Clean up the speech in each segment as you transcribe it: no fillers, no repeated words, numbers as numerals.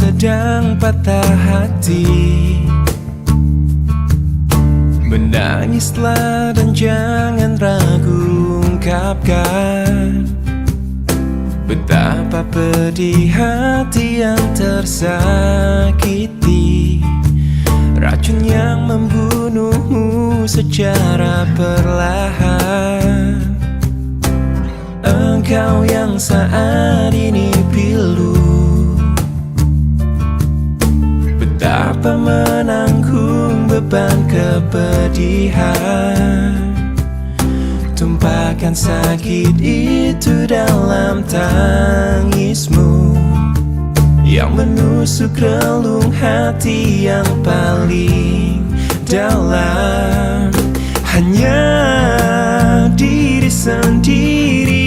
sedang patah hati, menangislah dan jangan ragu ungkapkan betapa pedih hati yang tersakiti, racun yang membunuhmu secara perlahan. Engkau yang saat ini pilu, betapa menanggung beban kepedihan, tumpahkan sakit itu dalam tangismu yang menusuk relung hati yang paling dalam. Hanya diri sendiri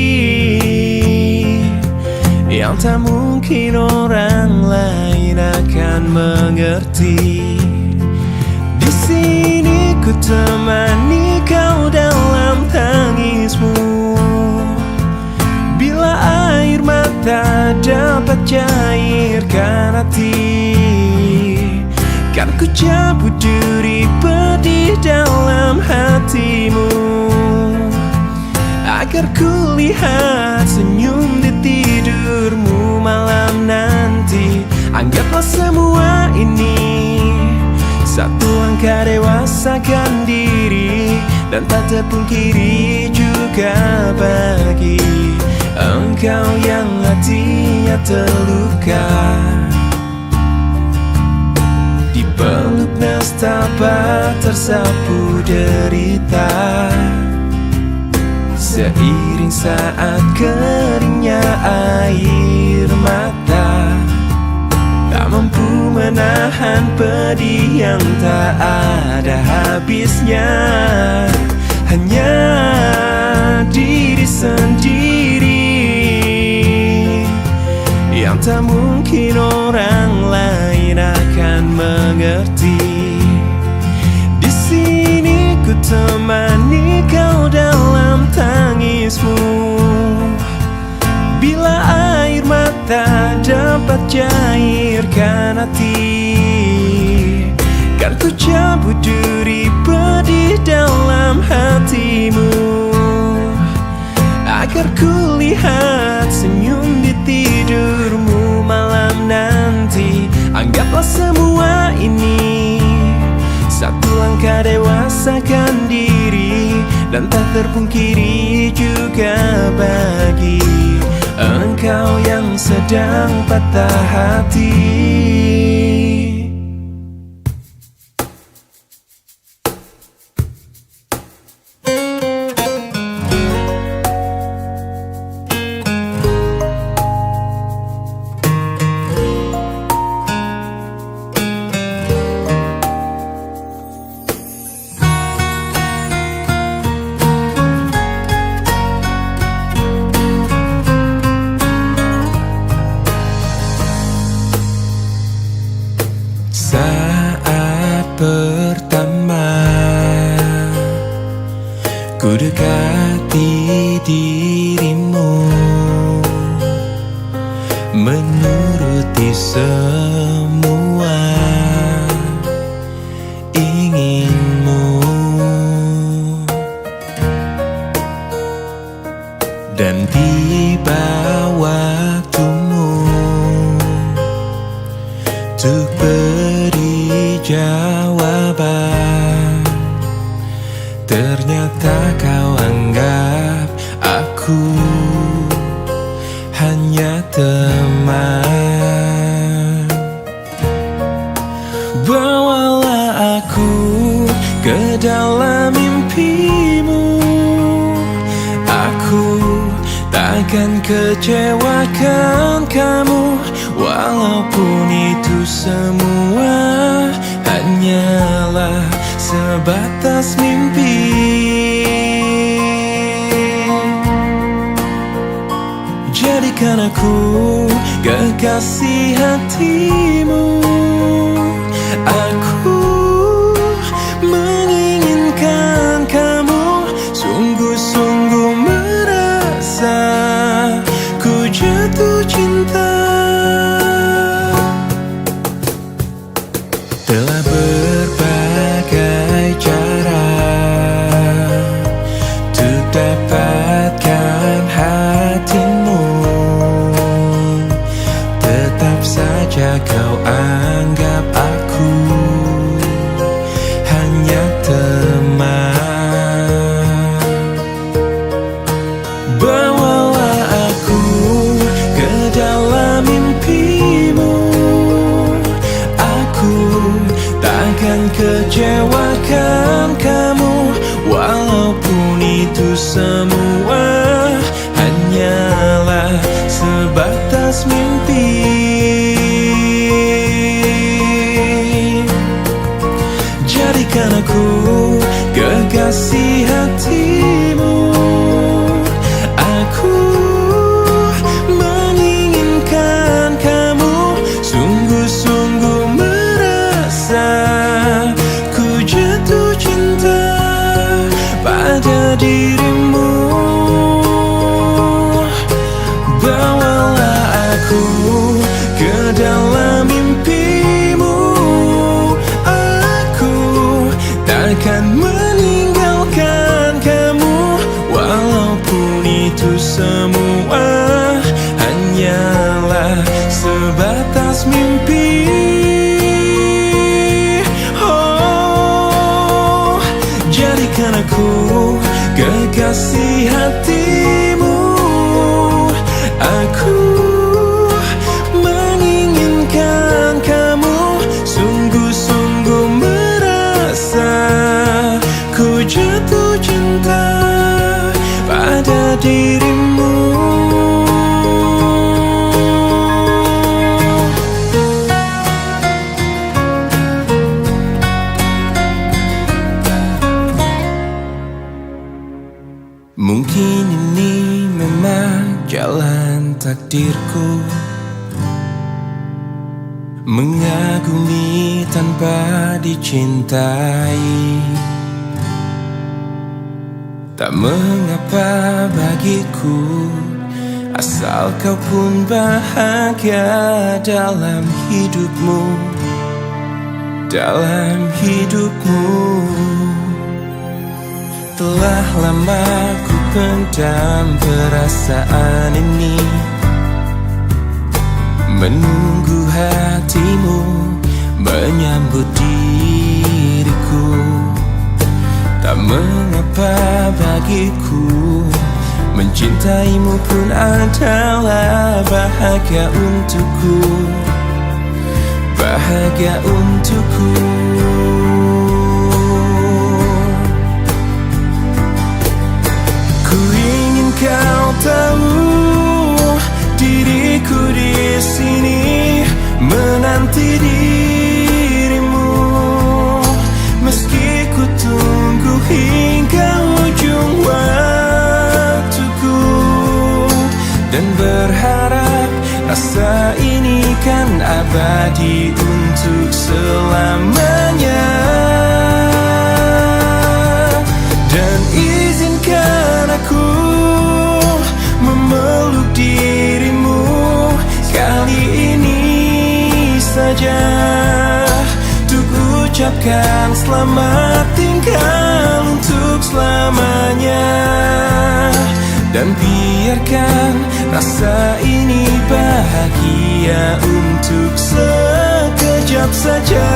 yang tak mungkin orang lain akan mengerti. Di sini ku temani kau dalam tangismu, bila air mata dapat cairkan hati, kan ku cabut duri pedih dalam hatimu, agar ku lihat senyum di tidurmu malam nanti. Anggaplah semua ini satu langkah dewasakan diri, dan tak terpungkiri juga bagi engkau yang hatinya terluka, dipeluk nestapa tersapu derita, seiring saat keringnya air mata, tak mampu menahan pedih yang tak ada habisnya. Hanya diri sendiri yang tak mungkin orang lain akan mengerti. Di sini ku temani kau dalam tangismu, bila air mata dapat cairkan hati, kan ku cabut duri pedih dalam hatimu, agar ku lihat senyum di tidurmu malam nanti. Anggaplah semua ini satu langkah dewasakan diri, dan tak terpungkiri juga bagi engkau yang sedang patah hati. Saat pertama ku dekati dirimu, menuruti semua inginmu, dan tiba waktumu untuk beri jawaban. Ternyata kau anggap aku hanya teman. Bawalah aku ke dalam mimpimu, aku takkan kecewakan kamu, walaupun itu semua hanyalah sebatas mimpi. Jadikan aku kekasih hatimu, aku menginginkan kamu sungguh-sungguh merasa ku jatuh cinta. jika kau anggap aku hanya teman. Bawalah aku ke dalam mimpimu, aku takkan kecewakan kamu, walaupun itu semua hanyalah sebatas mimpi. Jadikan aku kekasih hatimu, aku menginginkan kamu, sungguh-sungguh merasa ku jatuh cinta pada dirimu. Bawalah aku ke dalam mimpimu, aku takkan meninggalkan kamu, walaupun itu semua hanyalah sebatas mimpi. Oh, jadikan aku kekasih hatimu, aku menginginkan kamu, sungguh-sungguh merasa ku jatuh cinta pada dirimu. Mungkin ini memang jalan takdirku, mengagumi tanpa dicintai. Tak mengapa bagiku, asal kau pun bahagia dalam hidupmu, dalam hidupmu. Telah lama ku pendam perasaan ini, menunggu hatimu menyambut diriku. Tak mengapa bagiku, mencintaimu pun adalah bahagia untukku, bahagia untukku. Ku ingin kau tahu, diriku di sini menanti dirimu, meski ku tunggu hingga ujung waktuku, dan berharap rasa ini kan abadi untuk selamanya. Dan izinkan aku memeluk dirimu kali ini saja, untuk ucapkan selamat tinggal untuk selamanya. Dan biarkan rasa ini bahagia untuk sekejap saja.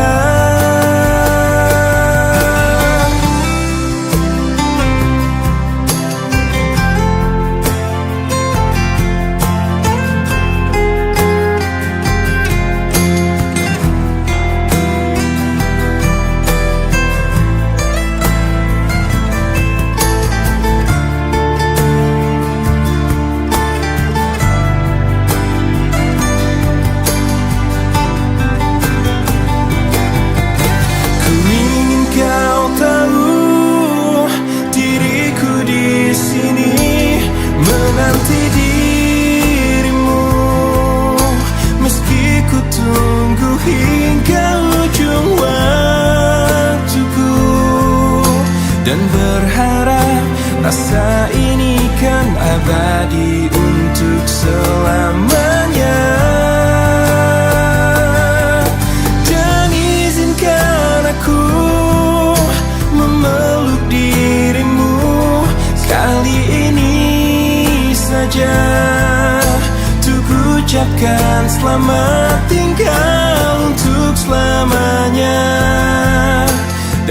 Menanti dirimu, meski ku tunggu hingga ujung waktuku, dan berharap rasa ini kan abadi untuk selamanya. Dan izinkan aku memeluk dirimu kali ini saja, untuk ucapkan selamat tinggal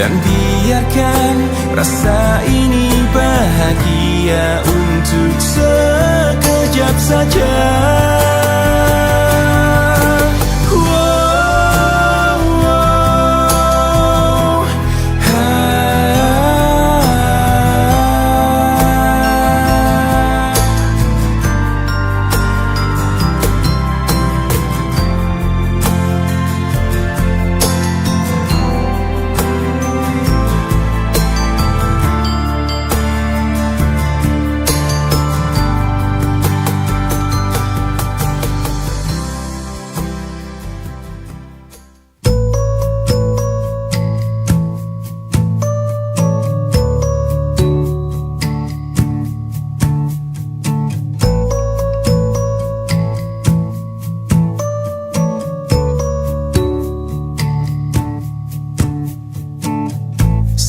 dan biarkan rasa ini bahagia untuk sekejap saja.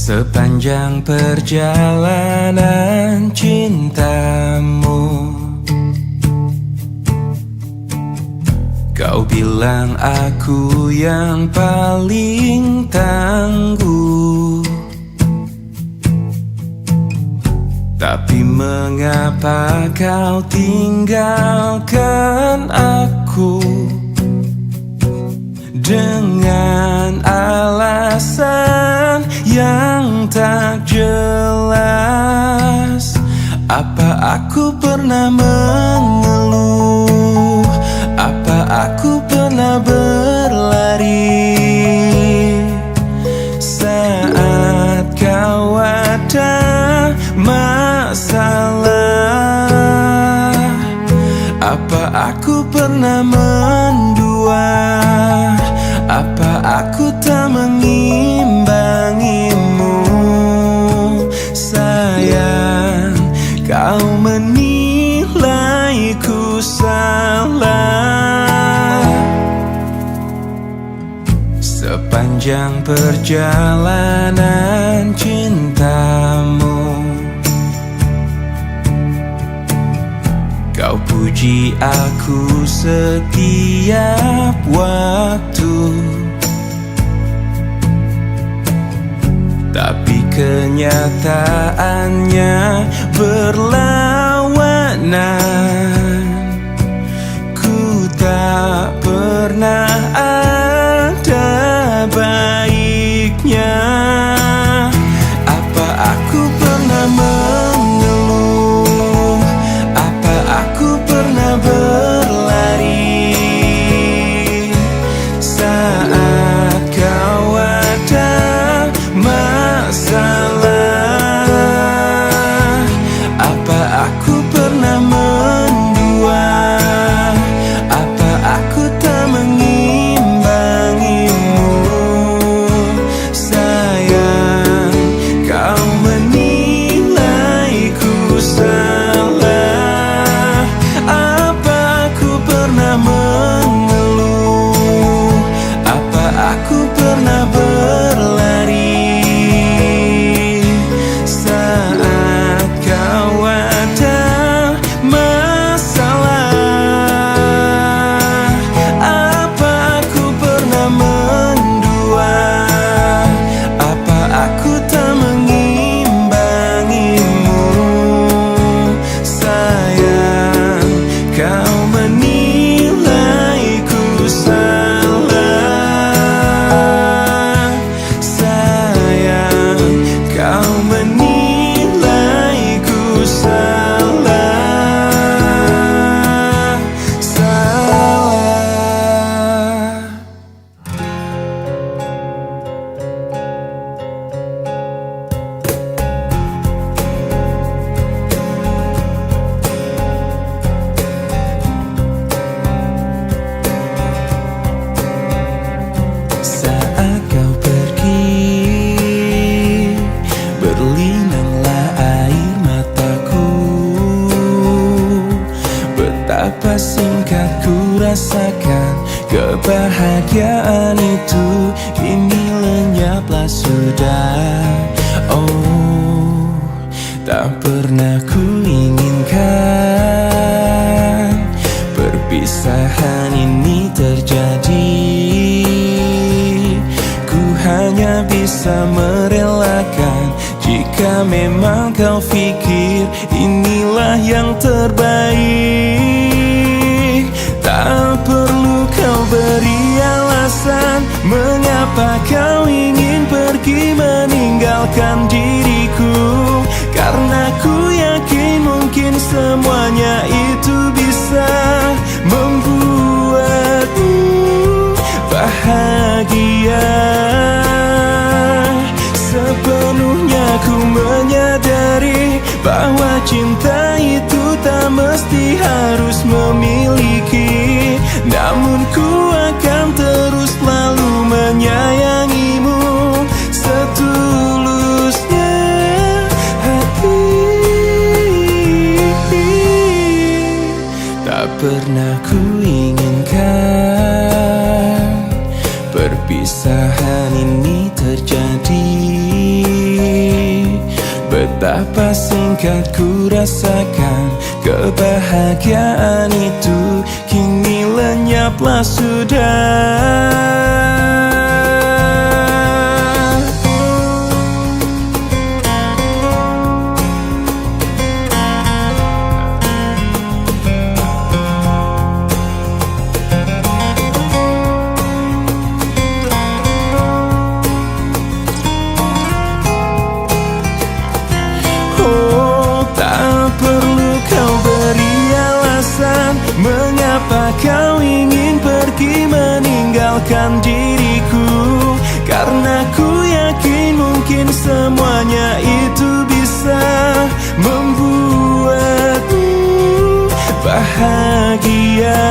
Sepanjang perjalanan cintamu, kau bilang aku yang paling tangguh. Tapi mengapa kau tinggalkan aku dengan alasan yang tak jelas? Apa aku pernah mengeluh? Apa aku pernah berlari saat kau ada masalah? Apa aku pernah mendua? Apa aku tak mengimbangimu? Sayang, kau menilaiku salah. Sepanjang perjalanan cintamu, kau puji aku setiap waktu. Tapi kenyataannya berlawanan. Ku tak pernah ada baiknya. Apa aku pernah mengeluh? Apa aku pernah berlari saat kau ada masalah? Apa aku pernah mendua? Apa aku tak mengimbangimu? Sayang, kau menilaiku salah. Apa aku pernah mengeluh? Apa aku pernah berlari saat kau ada masalah? Apa aku pernah mendua? Apa aku tak mengimbangimu? Sayang, kau menilaiku salah. Sayang, kau menilaiku salah. Salah. Saat kau pergi, berlinanglah air mataku. Betapa singkat ku rasakan kebahagiaan itu, kini lenyaplah sudah. Oh, tak pernah ku inginkan perpisahan ini terjadi. Ku hanya bisa Jika memang kau pikir inilah yang terbaik, tak perlu kau beri alasan mengapa kau ingin pergi meninggalkan diriku. Karena ku yakin mungkin semuanya itu bisa membuatmu bahagia. Sepenuhnya ku menyadari bahwa cinta itu tak mesti harus memiliki, namun ku akan terus selalu menyayangimu setulusnya hati. Tak pernah ku inginkan perpisahan ini terjadi. Betapa singkat ku rasakan kebahagiaan itu, kini lenyaplah sudah. Mengapa kau ingin pergi meninggalkan diriku? Karena ku yakin mungkin semuanya itu bisa membuatmu bahagia.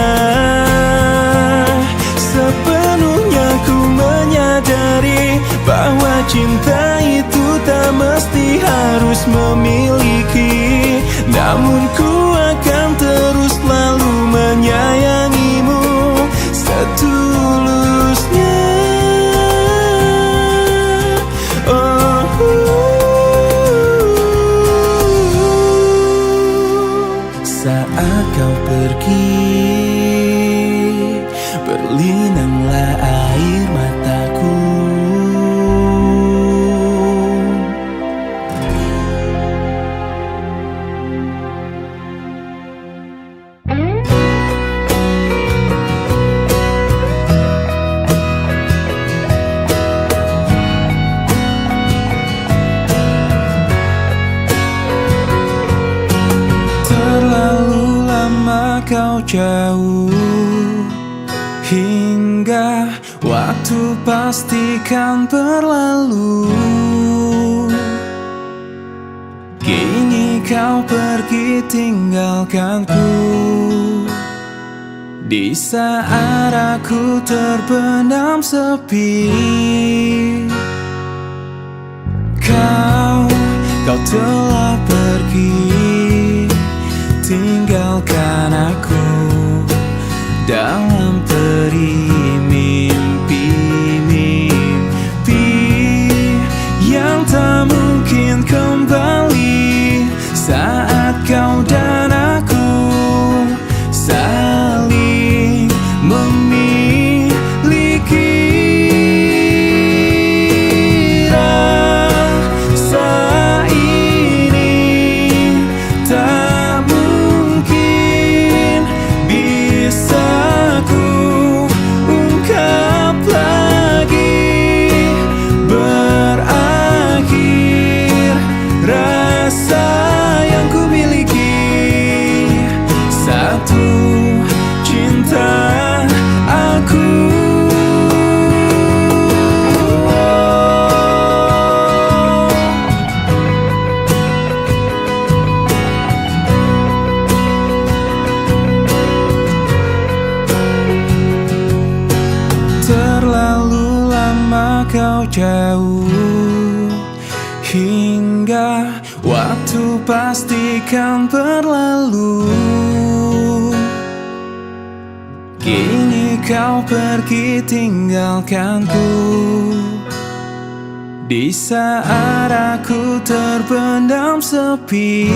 Sepenuhnya ku menyadari bahwa cinta itu tak mesti harus memiliki, namun ku akan terus selalu menyayangimu setulusnya. Saat kau pergi, berlinanglah air mataku. Kau jauh hingga waktu pastikan berlalu. Kini kau pergi tinggalkanku di saat aku terpendam sepi. Kau telah pergi, tinggalkan aku dalam peri mimpi-mimpi yang tak mungkin kembali saat kau dan aku saling memiliki. Rasa ini tak kau jauh hingga waktu pastikan berlalu. Kini kau pergi tinggalkanku di saat aku terpendam sepi.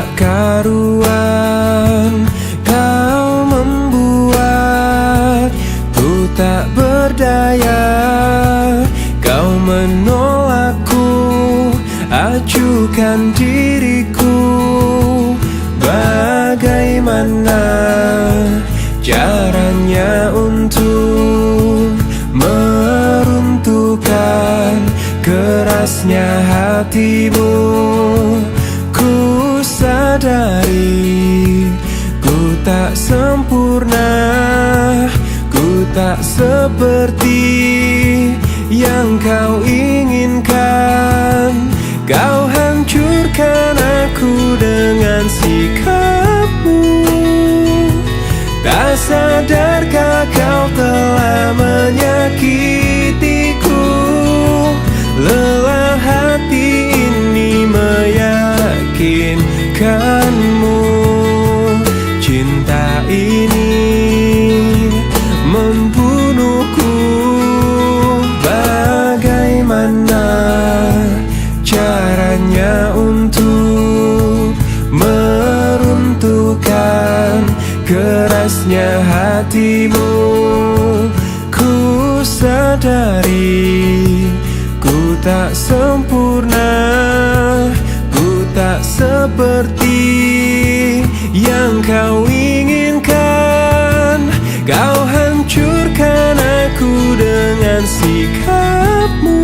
tak karuan. Kau membuat ku tak berdaya. Kau menolakku, acuhkan diriku. Bagaimana caranya untuk meruntuhkan kerasnya hatimu? Ku sadari ku tak sempurna, ku tak seperti yang kau inginkan. Kau hancurkan aku dengan sikapmu. Tak sadarkah kau telah menyakitiku? Lelah hati ini meyakinkanmu. Cinta ini membunuhku. Bagaimana caranya untuk meruntuhkan kerasnya hatimu? Ku sadari ku tak sempurna, ku tak seperti yang kau inginkan. Kau hancurkan aku dengan sikapmu.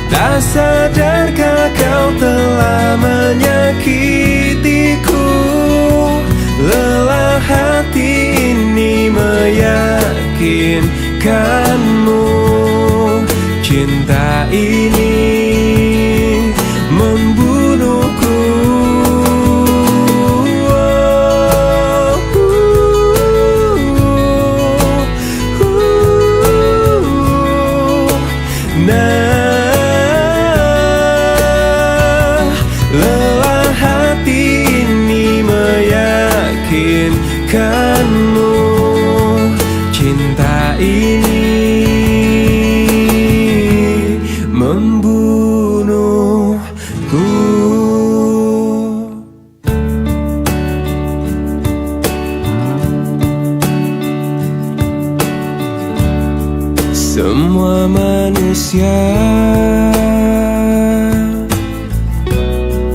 Tak sadarkah kau telah menyakitiku? Lelah hati ini meyakinkanmu. Cinta ini membunuhku. Lelah hati ini meyakinkanmu. Cinta ini membunuhku. Semua manusia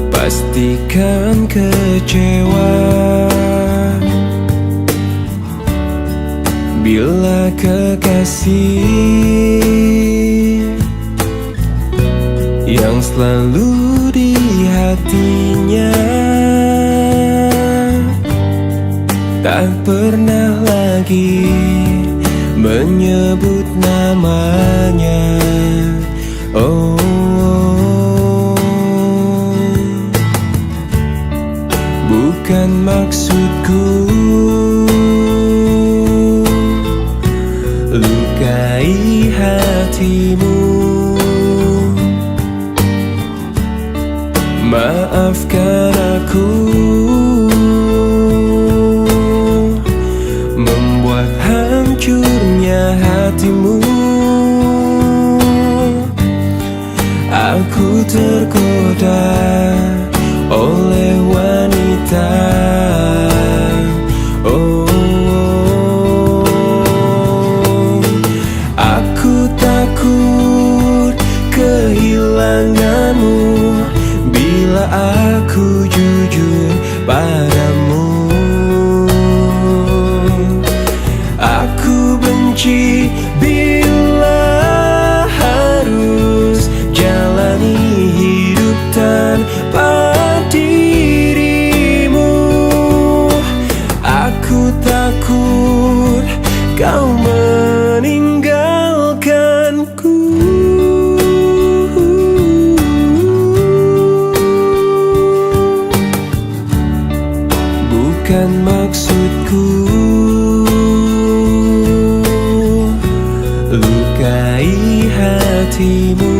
pastikan kecewa bila kekasih yang selalu di hatinya tak pernah lagi menyebut namanya. Oh, bukan maksudku lukai hatimu. Maafkan aku membuat hancurnya hatimu. Aku tergoda oleh wanita. Oh, aku takut kehilanganmu bila aku jujur padamu. Aku benci bila harus jalani hidup tanpa dirimu. Aku takut kau meninggalkanku. Bukan maksudku lukai hatimu.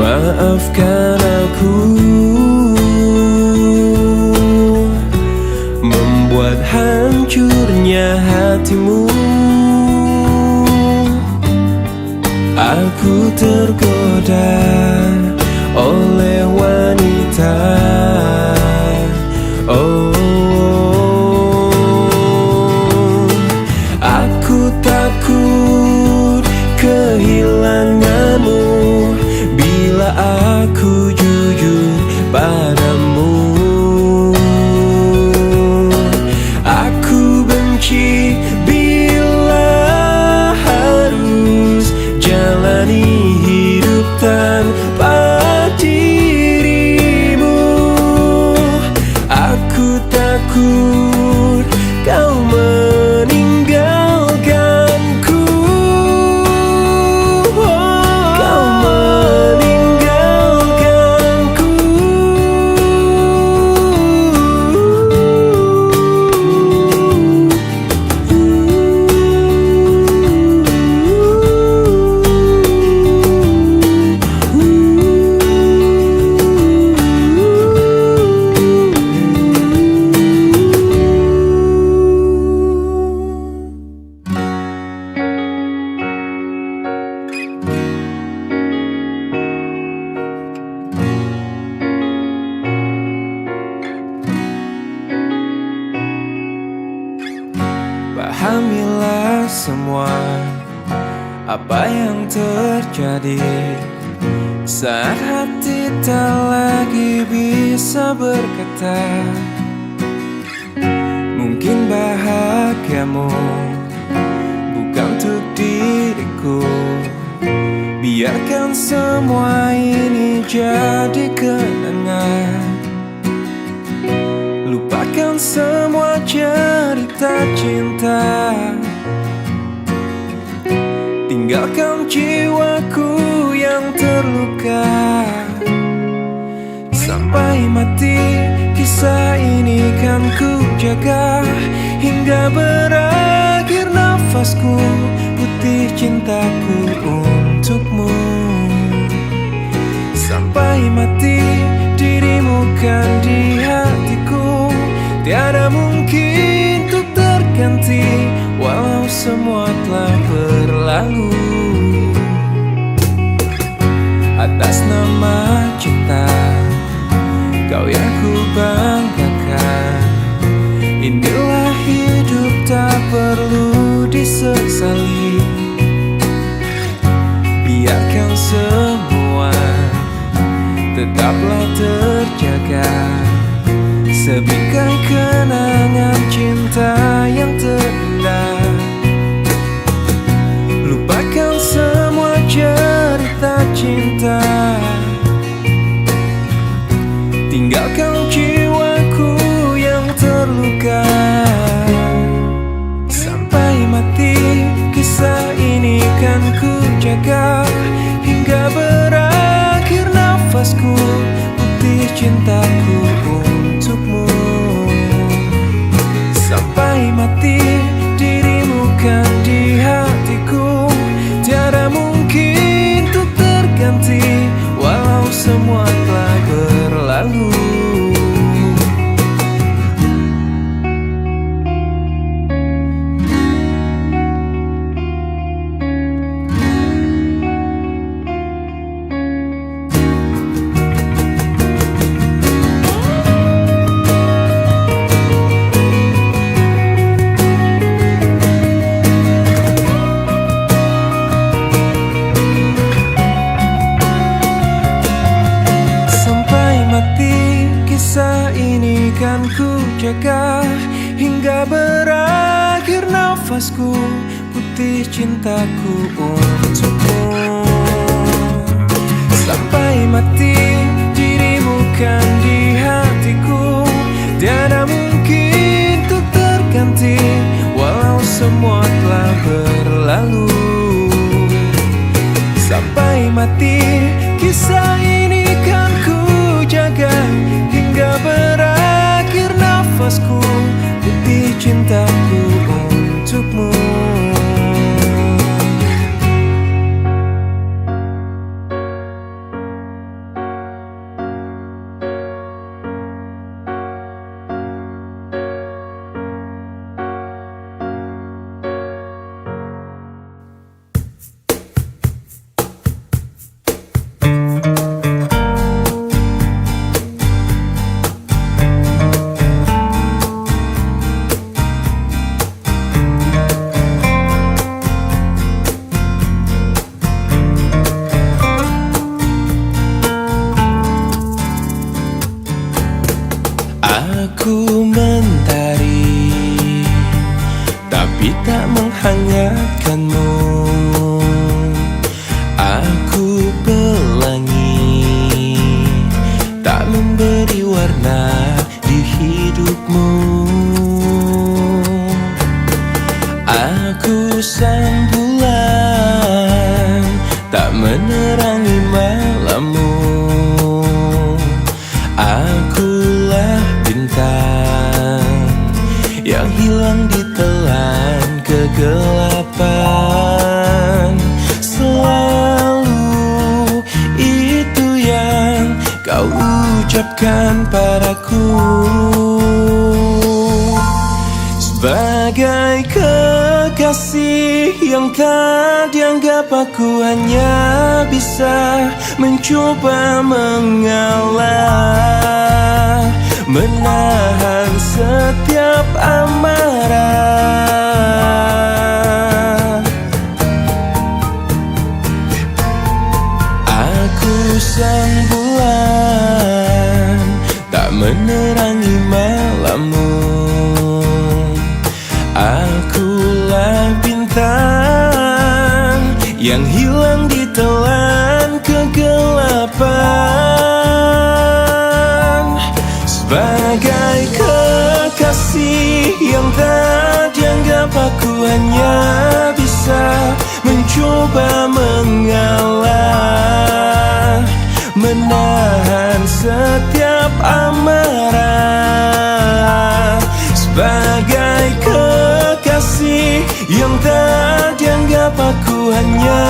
Maafkan aku membuat hancurnya hatimu. Aku tergoda aku jujur padamu. Aku benci bila harus jalani hidup tanpa dirimu. Aku takut kau meninggalkanku. Kau meninggalkanku. Pahamilah semua apa yang terjadi saat hati tak lagi bisa berkata. Mungkin bahagiamu bukan untuk diriku. Biarkan semua ini jadi kenangan. Lupakan semua cerita cinta. Tinggalkan jiwaku yang terluka. Sampai mati kisah ini kan ku jaga. Hingga berakhir nafasku, putih cintaku untukmu. Sampai mati dirimu kan di hatiku. Tiada mungkin untuk terganti, walau semua telah berlalu. Atas nama cinta, kau yang ku banggakan. Inilah hidup tak perlu disesali. Biarkan semua tetaplah terjaga. Sebingkai kenangan cinta yang terindah. Lupakan semua cerita cinta. Tinggalkan jiwaku yang terluka. Sampai mati kisah ini kan ku jaga. Hingga berakhir nafasku, putih cintaku untukmu. Sampai mati dirimu kan di hatiku. Tiada mungkin untuk terganti, walau semua telah berlalu. Kisah ini kan ku jaga. Hingga berakhir nafasku, putih cintaku untukmu. Sampai mati dirimu kan di hatiku. Tiada mungkin untuk terganti, walau semua telah berlalu. Sampai mati kisah ini kan ku jaga. Hingga berakhir nafasku, putih cintaku untukmu. ucapkan padaku. Sebagai kekasih yang tak dianggap, aku hanya bisa mencoba mengalah, menahan setiap amarah. Aku sang bulan, tak menerangi malammu. Akulah bintang yang hilang di telan kegelapan. Sebagai kekasih yang tak dianggap, aku hanya bisa mencoba mengalah, menahan setiap amarah. Sebagai kekasih yang tak dianggap, aku hanya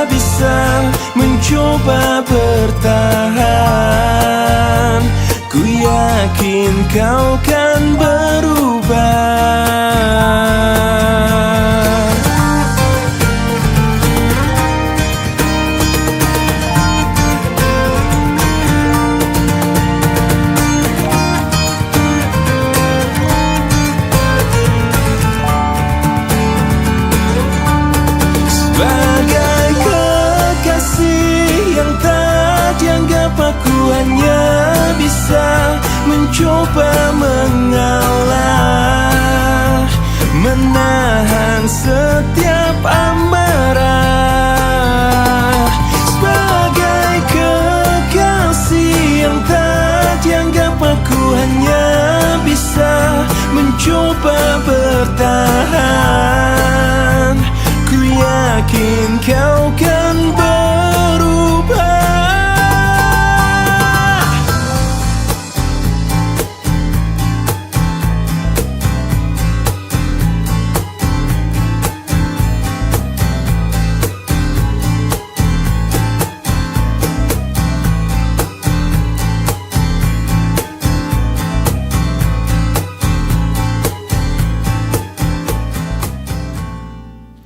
bisa mencoba bertahan. Ku yakin kau kan berubah. Sebagai kekasih yang tak dianggap, aku hanya bisa mencoba mengalah, menahan setiap amarah. Sebagai kekasih yang tak dianggap, aku hanya bisa mencoba bertahan. Ku yakin kau kan berubah.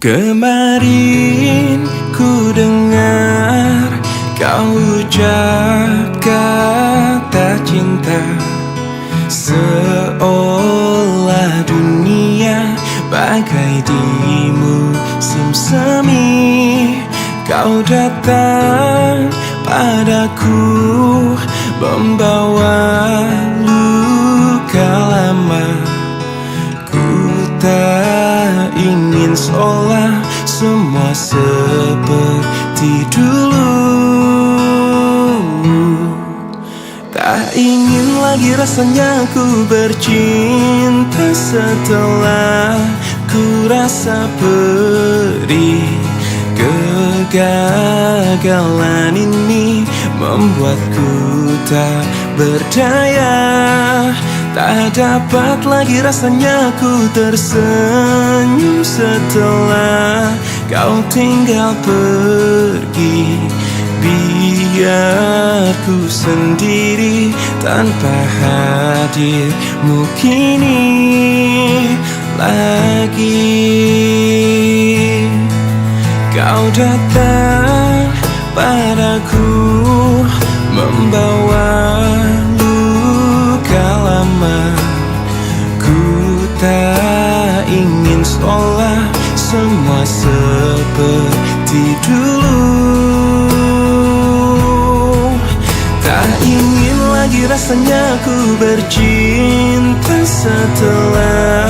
Kemarin ku dengar kau ucap kata cinta, seolah dunia bagai di musim semi. Kau datang padaku membawa luka lama. Ku tak ingin seolah semua seperti dulu. Tak ingin lagi rasanya ku bercinta setelah ku rasa perih. Kegagalan ini membuatku tak berdaya. Tak dapat lagi rasanya ku tersenyum setelah kau tinggal pergi. Biar ku sendiri tanpa hadirmu kini lagi. Kau datang padaku membawa luka lama. Ku tak ingin seolah semua seperti dulu. Tak ingin lagi rasanya ku bercinta setelah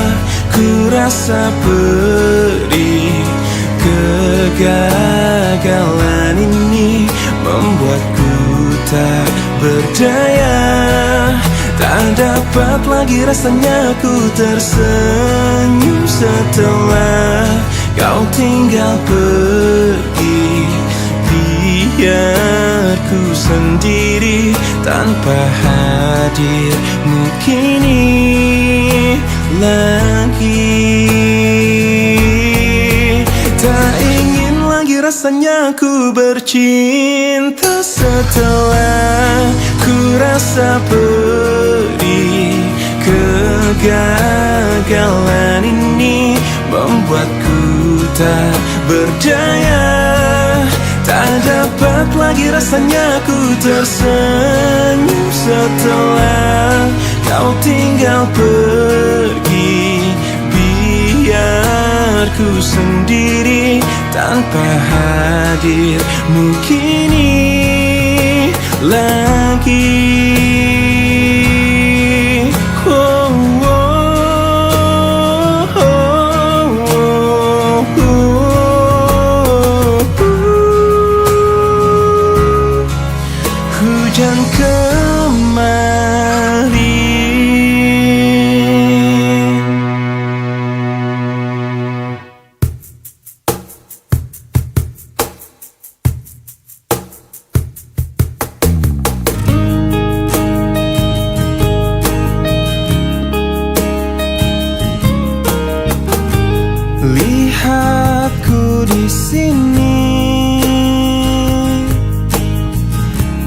ku rasa perih. Kegagalan ini membuatku tak berdaya. Tak dapat lagi rasanya ku tersenyum setelah kau tinggal pergi. Biar ku sendiri tanpa hadirmu kini lagi. Tak ingin lagi rasanya ku bercinta setelah ku rasa pedih. Kegagalan ini membuatku tak berdaya. Tak dapat lagi rasanya ku tersenyum setelah kau tinggal pergi. Biar ku sendiri tanpa hadirmu kini lagi. Hujan kemarin. Lihatku di sini,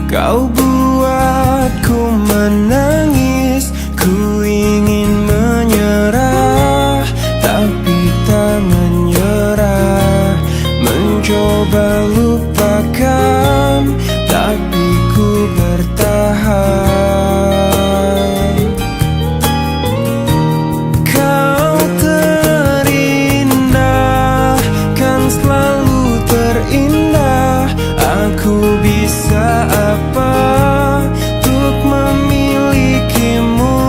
kau buatku menangis. Ku ingin menyerah, tapi tak menyerah. Mencoba lupakan, tapi ku bertahan. Kau terindah, kan selalu terindah. Aku bisa apa untuk memilikimu?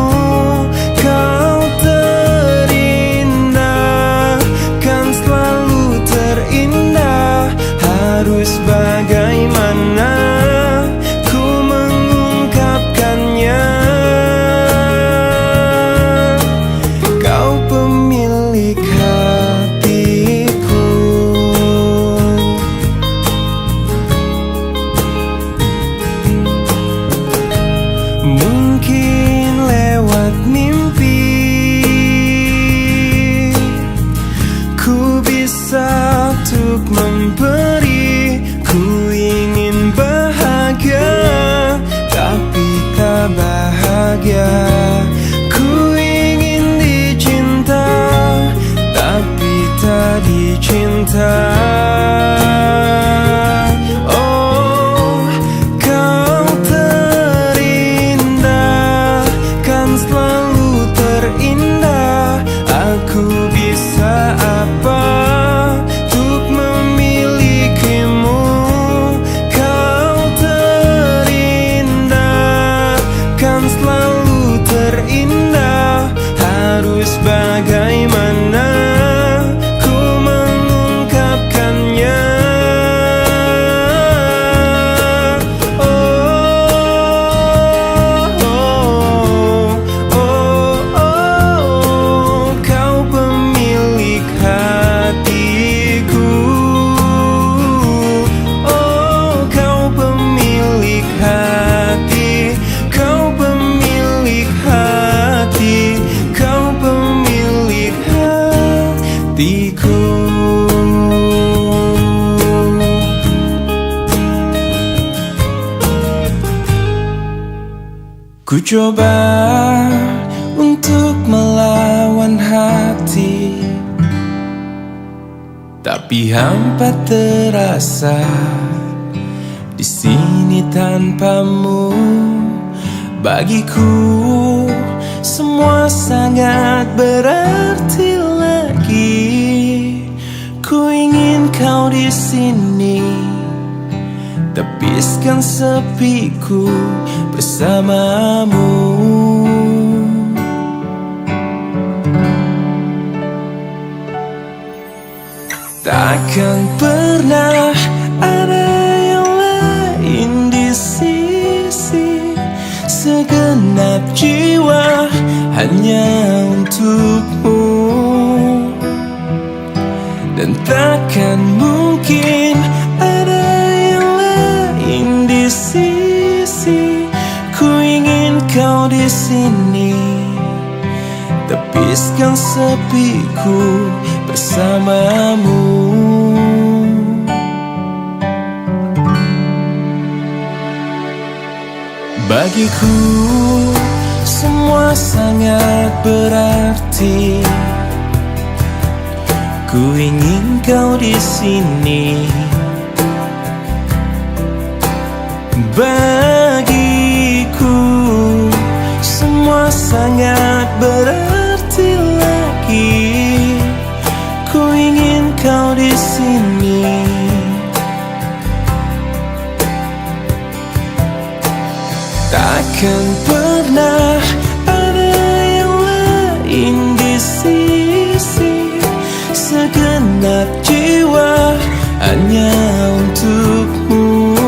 Kau terindah, kan selalu terindah. Harus bagaimana ku mengungkapkannya? Kau pemilik hatiku. Mungkin lewat mimpi ku bisa untuk memberi. Ku ingin bahagia, tapi tak bahagia. Ku ingin dicinta, tapi tak dicinta. Oh, kau terindah, kan selalu terindah. Aku bisa apa untuk memilikimu? Kau terindah, kan selalu terindah. Harus bagaimana ku mengungkapkannya? Kau pemilik hatiku. Oh, kau pemilik hati. Kau pemilik hati. Kau pemilik hatiku. Ku coba untuk melawan hati, tapi hampa terasa di sini tanpamu. Bagiku semua sangat berarti lagi. Ku ingin kau di sini, tepiskan sepiku bersamamu. Takkan pernah ada yang lain di sisi. Segenap jiwa hanya untukmu. Dan takkan mungkin ada yang lain di sisi. Ku ingin kau di sini, tepiskan sepiku bersamamu. Bagiku semua sangat berarti. Ku ingin kau di sini. Bagiku semua sangat berarti lagi. Ku ingin kau di sini. Takkan pernah ada yang lain di sisi. Segenap jiwa hanya untukmu.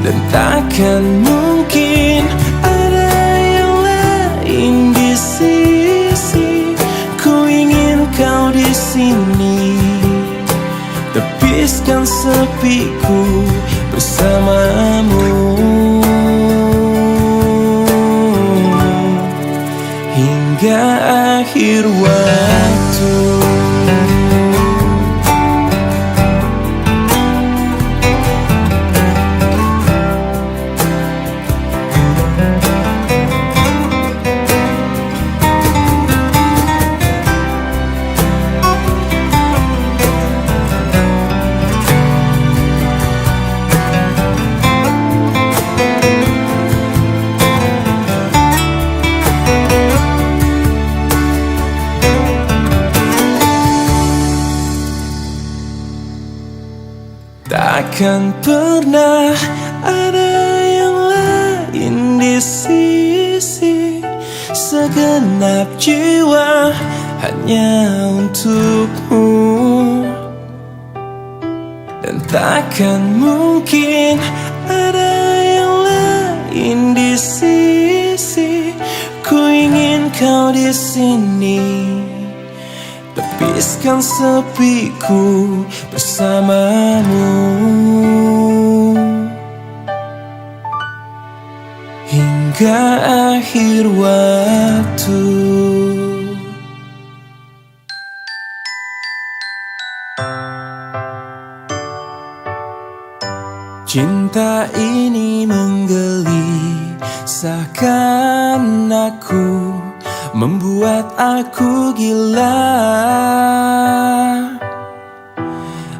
Dan takkan mungkin ada yang lain di sisi. Ku ingin kau di sini. Tepiskan sepiku bersamamu hingga akhir waktu. Takkan pernah ada yang lain di sisi. Segenap jiwa hanya untukmu. Dan takkan mungkin ada yang lain di sisi. Ku ingin kau di sini. Tepiskan sepiku bersamamu hingga akhir waktu. Cinta ini menggelisahkan aku, membuat aku gila.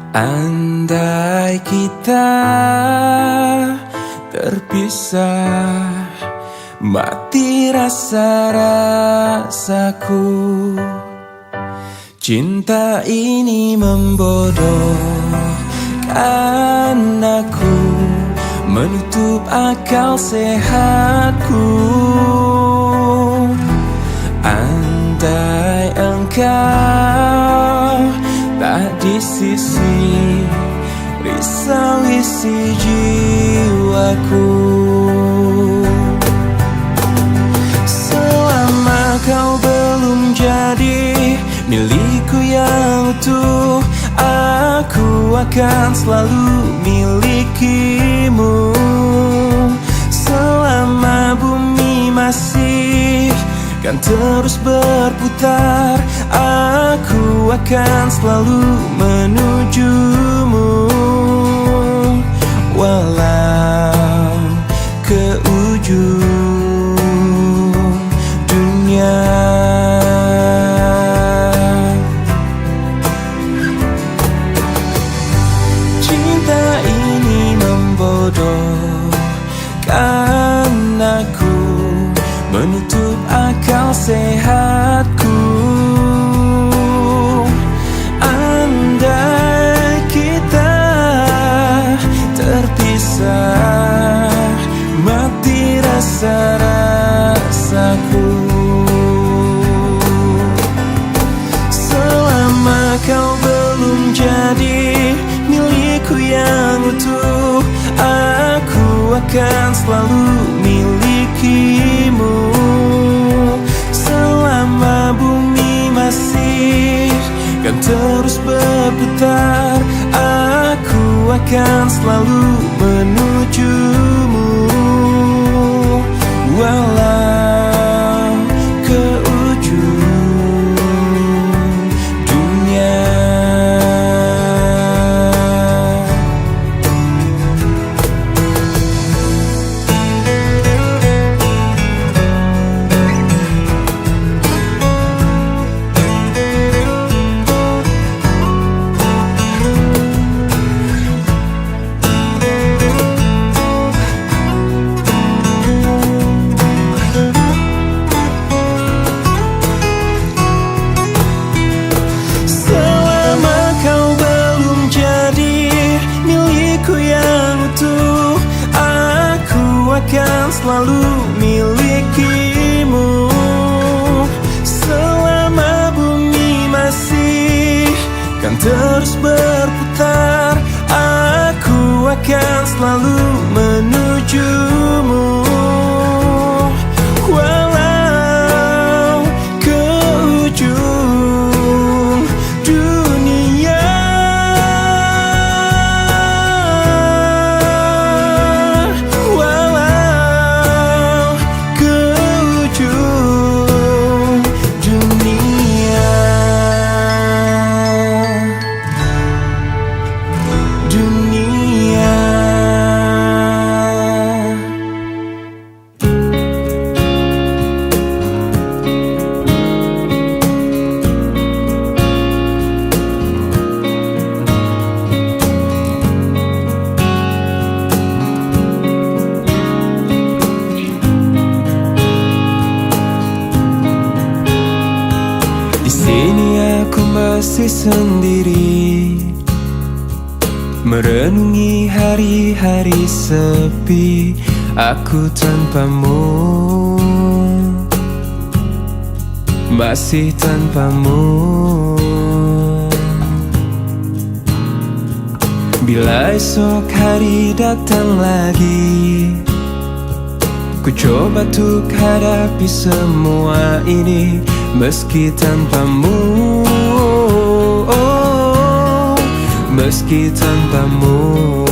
Andai kita terpisah, mati rasa-rasaku. Cinta ini membodohkan aku, menutup akal sehatku. Andai engkau tak di sisi, risau isi jiwaku. Selama kau belum jadi milikku yang utuh, aku akan selalu milikimu. Selama bumi masih kan terus berputar, aku akan selalu menujumu. Walau ke ujung dunia. Cinta ini membodohkan aku, menutup akal sehatku. Andai kita terpisah, mati rasa-rasaku. Selama kau belum jadi milikku yang utuh, aku akan selalu milikimu. Selama bumi masih kan terus berputar, aku akan selalu menujumu. Walau ke ujung dunia. akan selalu milikimu. Selama bumi masih kan terus berputar, aku akan selalu menujumu. Walau ke ujung dunia, walau ke ujung dunia. Di sini aku masih sendiri, merenungi hari-hari sepi aku tanpamu, masih tanpamu. Bila esok hari datang lagi, ku coba untuk hadapi semua ini meski tanpamu, oh, meski tanpamu.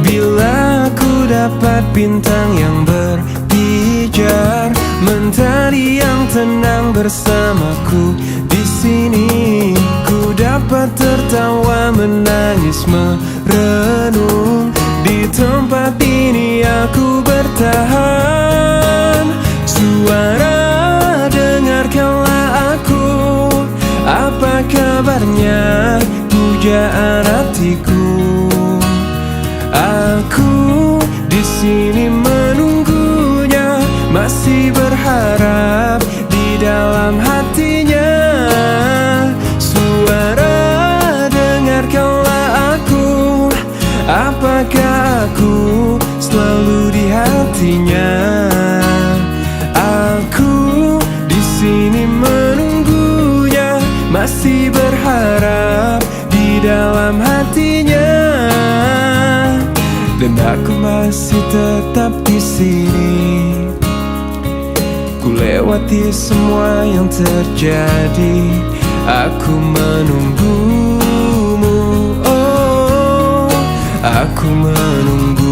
Bila ku dapat bintang yang berpijar, mentari yang tenang bersamaku di sini, ku dapat tertawa, menangis, merenung. Di tempat ini aku bertahan. Suara, dengarkanlah aku, apa kabarnya pujaan hatiku. Aku di sini menunggunya, masih berharap di dalam hatinya. Suara, dengarkanlah aku, apakah aku selalu di hatinya. Aku di sini menunggunya, masih berharap di dalam hatinya. Dan aku masih tetap di sini, ku lewati semua yang terjadi, aku menunggumu, oh, aku menunggu.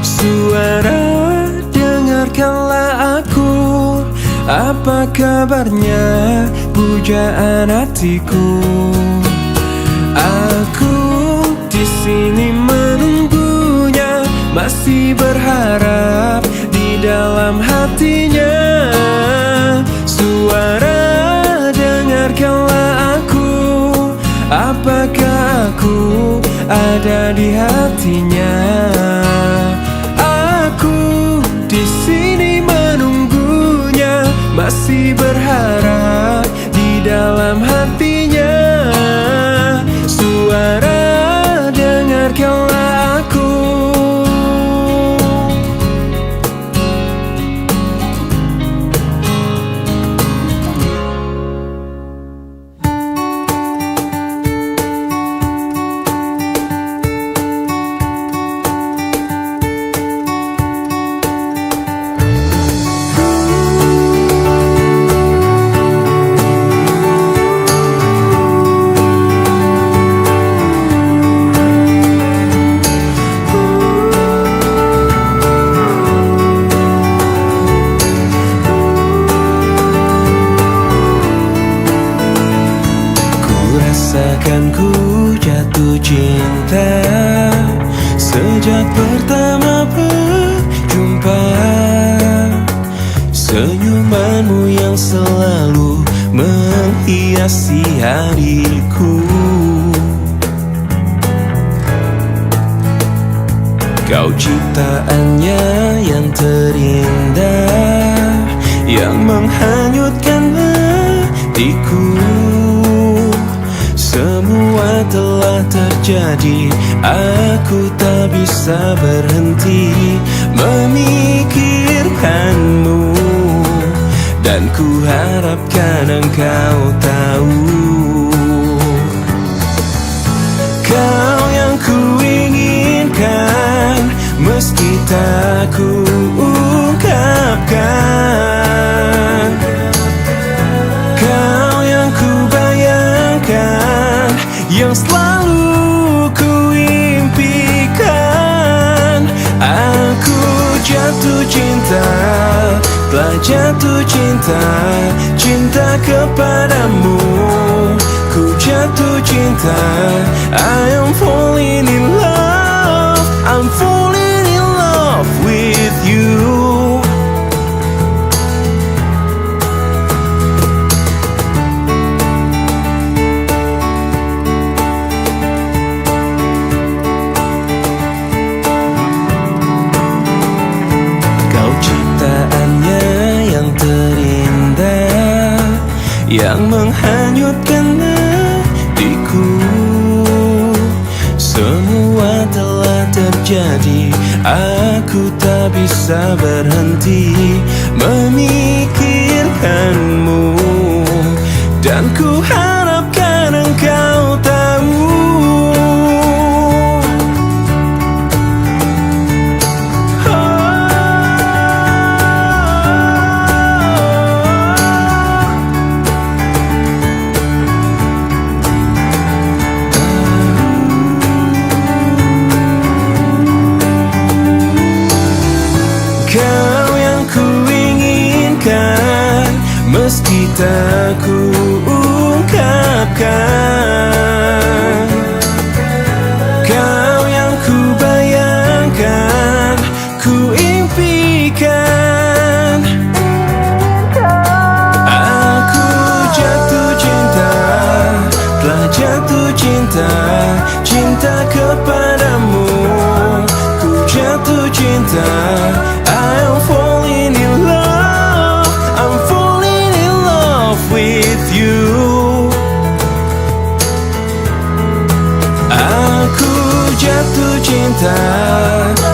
Suara, dengarkanlah aku, apa kabarnya pujaan hatiku. Aku di sini menunggunya, masih berharap di dalam hatinya. Suara, dengarkanlah aku, apakah aku ada di hatinya. Aku di sini menunggunya, masih berharap di dalam hatinya. Suara, dengarkanlah aku. Rasakan ku jatuh cinta sejak pertama berjumpa. Senyumanmu yang yang selalu menghiasi hariku. Kau ciptaannya yang terindah, yang menghanyutkan hatiku. Semua telah terjadi, aku tak bisa berhenti memikirkanmu. Dan ku harapkan engkau tahu, kau yang ku inginkan, meski tak ku ungkapkan. Kau yang ku bayangkan, yang selalu ku impikan. Aku jatuh cinta, telah jatuh cinta, cinta kepadamu. Ku jatuh cinta, I am falling in love, I'm falling in love with you. Kau ciptaannya yang terindah, yang menghanyutkan hatiku. Semua telah terjadi, aku tak bisa berhenti memikirkanmu. Dan ku harapkan engkau tahu, kau yang ku inginkan, meski tak ku ungkapkan. Kau yang ku bayangkan, ku impikan. Aku jatuh cinta, telah jatuh cinta, cinta kepadamu. Ku jatuh cinta, I'm falling in love, I'm falling in love with you. Aku jatuh cinta,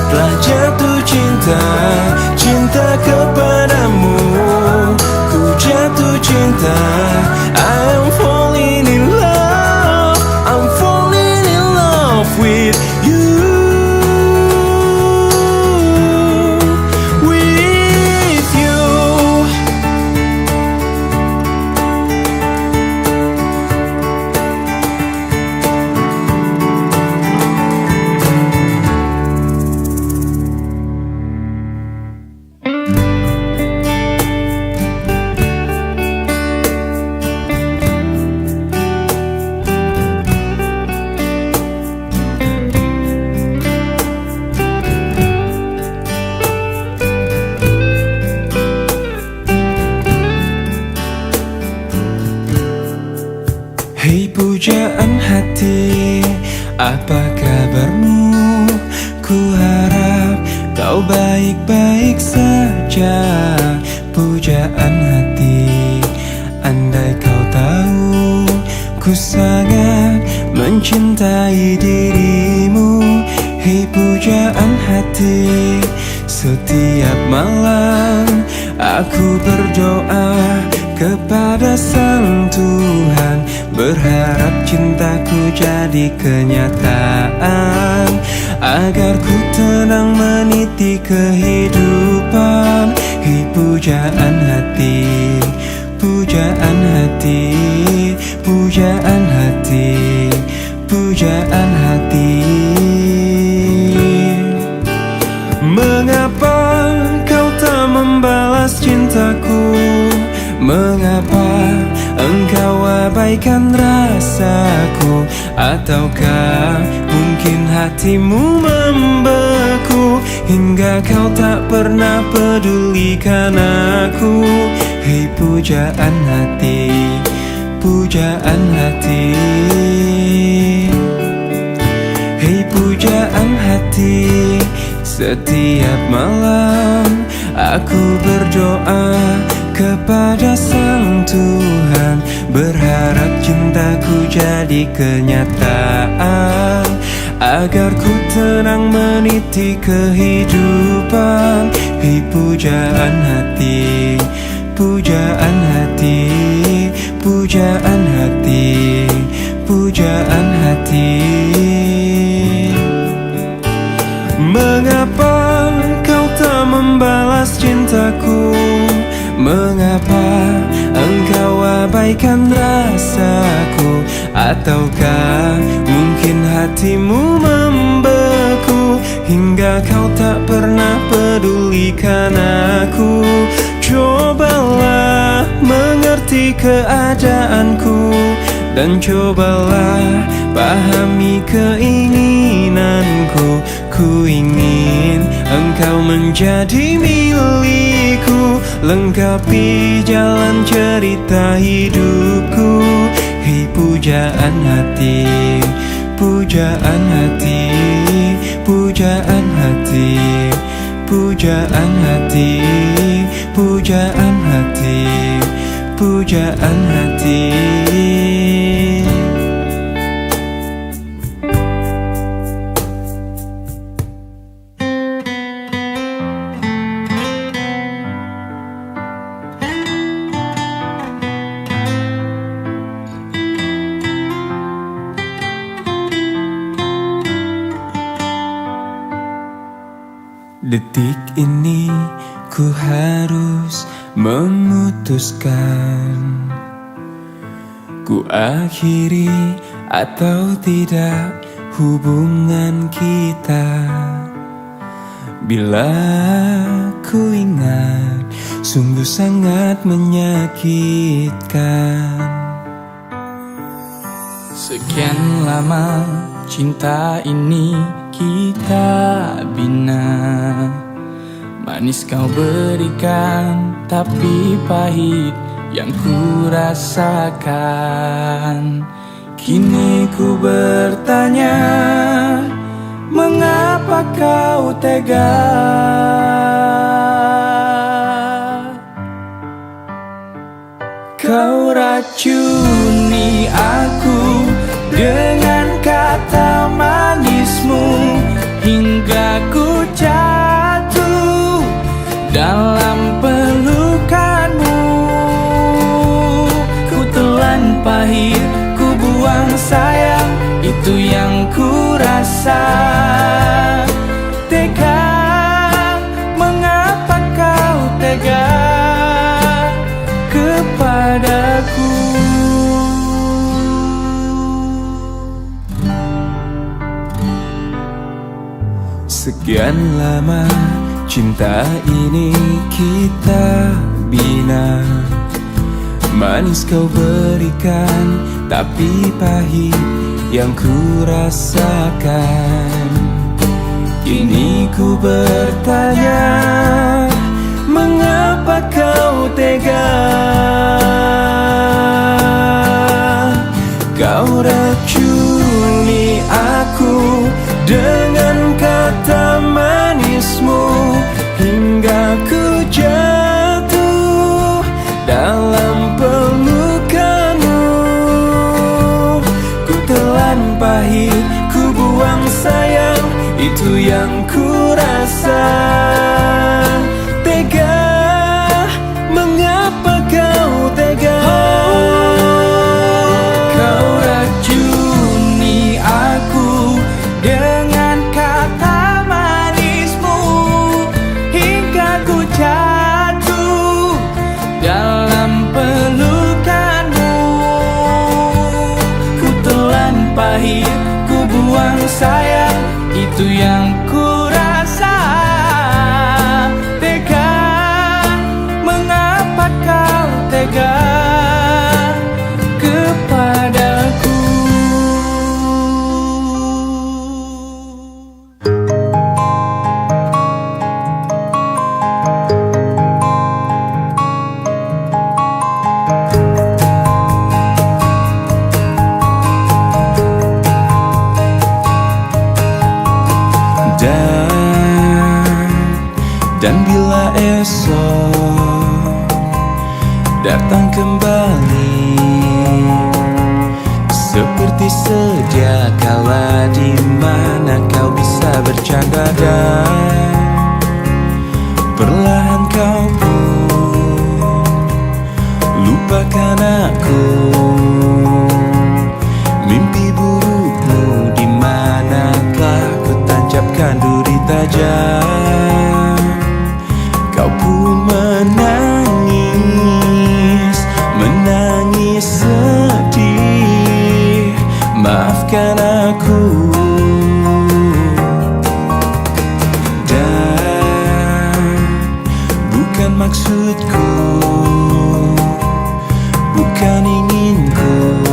telah jatuh cinta, cinta kepadamu. Ku jatuh cinta, I'm falling in love, I'm falling in love with you. Hei pujaan hati, apa kabarmu? Ku harap kau baik-baik saja. Pujaan hati, andai kau tahu, ku sangat mencintai dirimu. Hei pujaan hati, setiap malam aku berdoa kepada Sang Tuhan, berharap cintaku jadi kenyataan, agar ku tenang meniti kehidupan. Hei pujaan hati, pujaan hati, pujaan hati, pujaan hati. Mengapa kau tak membalas cintaku? Mengapa engkau abaikan rasaku? Ataukah mungkin hatimu membeku hingga kau tak pernah pedulikan aku? Hei pujaan hati, pujaan hati. Hei pujaan hati, setiap malam aku berdoa kepada Sang Tuhan, berharap cintaku jadi kenyataan, agar ku tenang meniti kehidupan. Hei pujaan hati, pujaan hati, pujaan hati, pujaan hati. Mengapa kau tak membalas cintaku? Mengapa engkau abaikan rasaku? Ataukah mungkin hatimu membeku hingga kau tak pernah pedulikan aku? Cobalah mengerti keadaanku dan cobalah pahami keinginanku. Ku ingin engkau menjadi milikku, lengkapi jalan cerita hidupku. Hei pujaan hati, pujaan hati, pujaan hati, pujaan hati, pujaan hati, pujaan hati. Detik ini ku harus memutuskan, ku akhiri atau tidak hubungan kita. Bila ku ingat, sungguh sangat menyakitkan. Sekian lama cinta ini kita bina, manis kau berikan, tapi pahit yang ku rasakan. Kini ku bertanya, mengapa kau tega? Kau racuni aku dengan kata manismu, hingga ku jatuh dalam pelukanmu. Ku telan pahit, ku buang sayang, itu yang ku rasa. Tega, mengapa kau tega kepadaku? Sekian lama cinta ini kita bina, manis kau berikan, tapi pahit yang ku rasakan. Kini ku bertanya, mengapa kau tega? Kau racuni aku dengan kata manismu, hingga ku jatuh dalam pelukanmu. Ku telan pahit, ku buang sayang, itu yang ku rasa. Tega, mengapa kau tega? Kau racuni aku dengan kata manismu, hingga ku jatuh dalam pelukanmu. Ku telan pahit, ku buang sayang, itu yang ku rasa. Tega, mengapa kau tega kepadaku? maksudku, bukan inginku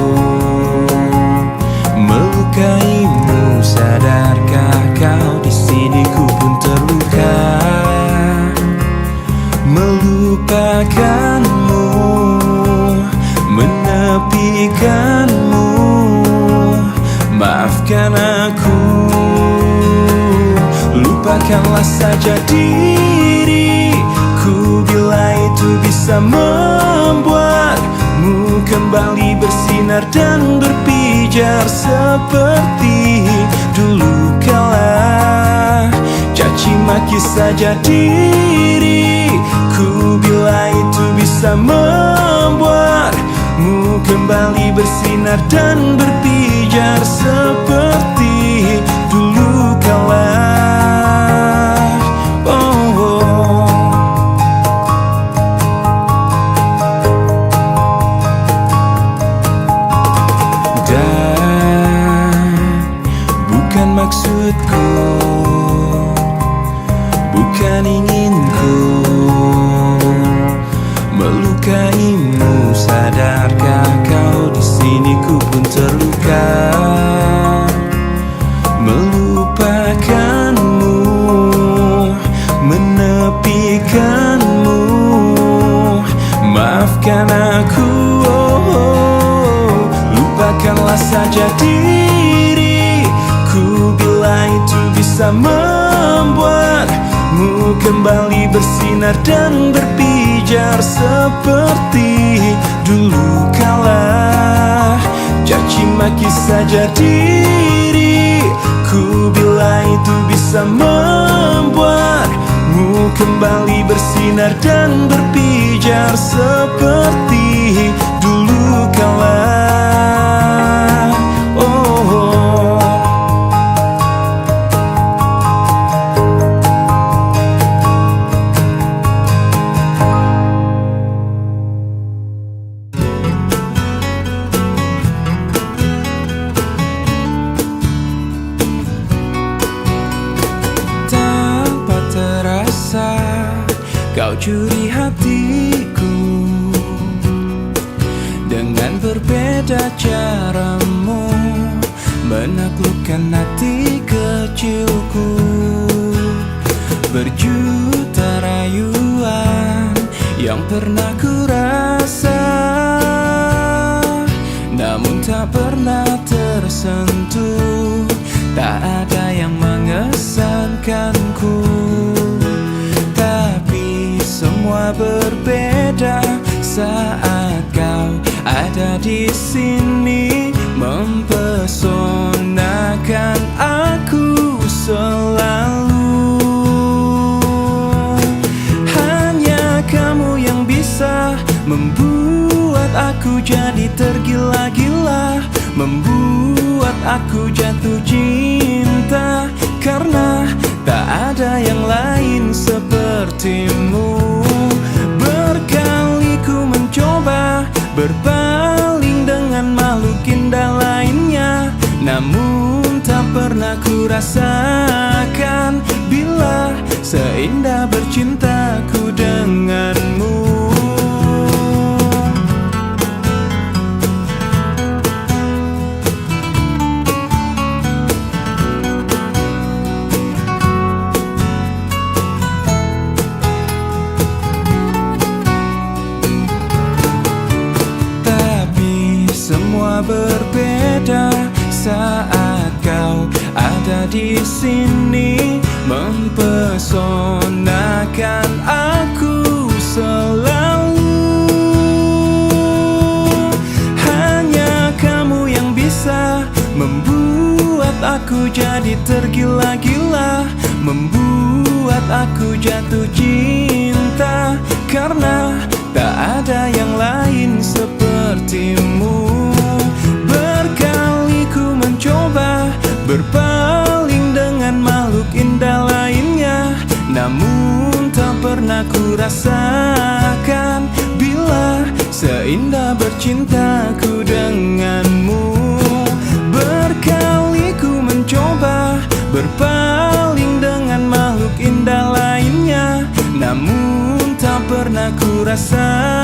melukaimu. Sadarkah kau di sini ku pun terluka, melupakanmu, menepikanmu. Maafkan aku, lupakanlah saja diriku bila itu bisa membuatmu kembali bersinar dan berpijar seperti dulu kala. Caci maki saja diriku bila itu bisa membuatmu kembali bersinar dan berpijar seperti dulu kala. Dan bukan maksudku, bukan inginku melukaimu. Sadarkah kau di sini ku pun terluka, melupakanmu, menepikanmu. Maafkan aku, lupakanlah saja diriku bila itu bisa membuatmu kembali bersinar dan berpijar seperti dulu kala. Caci maki saja diriku bila itu bisa membuatmu kembali bersinar dan berpijar seperti dulu kala. Kau curi hatiku dengan berbeda caramu menaklukkan hati kecilku. Berjuta rayuan yang pernah ku rasa, namun tak pernah tersentuh. Tak ada yang mengesankanku, semua berbeda saat kau ada di sini, mempesonakan aku selalu. Hanya kamu yang bisa membuat aku jadi tergila-gila, membuat aku jatuh cinta, karena tak ada yang lain sepertimu. Berkali ku mencoba berpaling dengan makhluk indah lainnya, namun tak pernah ku rasakan bila seindah bercintaku denganmu. Semua berbeda saat kau ada di sini, mempesonakan aku selalu. Hanya kamu yang bisa membuat aku jadi tergila-gila, membuat aku jatuh cinta, karena tak ada yang lain sepertimu. Berkali ku mencoba berpaling dengan makhluk indah lainnya, namun tak pernah ku rasakan bila seindah bercintaku denganmu. Berkali ku mencoba berpaling dengan makhluk indah lainnya, namun tak pernah ku rasa.